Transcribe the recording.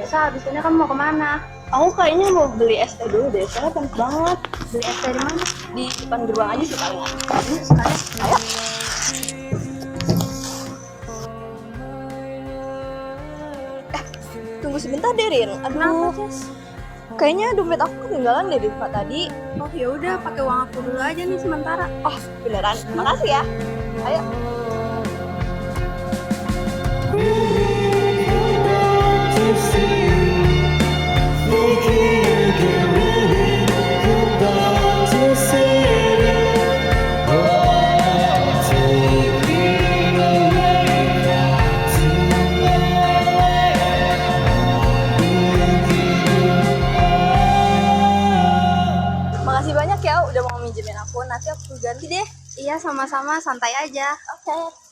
Sa, abis ini kamu mau kemana? Aku kayaknya mau beli es teh dulu deh, soalnya panas banget. Beli es dari mana? Di depan gerbang aja sih paling. Sekali. Ayo. Tunggu sebentar deh, Rin. Kenapa, Aduh, Ces? kayaknya dompet aku ketinggalan deh di tempat tadi. Oh ya udah, pakai uang aku dulu aja nih sementara. Oh, beneran. Makasih ya. Ayo. Makasih banyak ya udah mau minjemin aku. Nanti aku ganti deh. Iya, sama-sama, santai aja. Oke.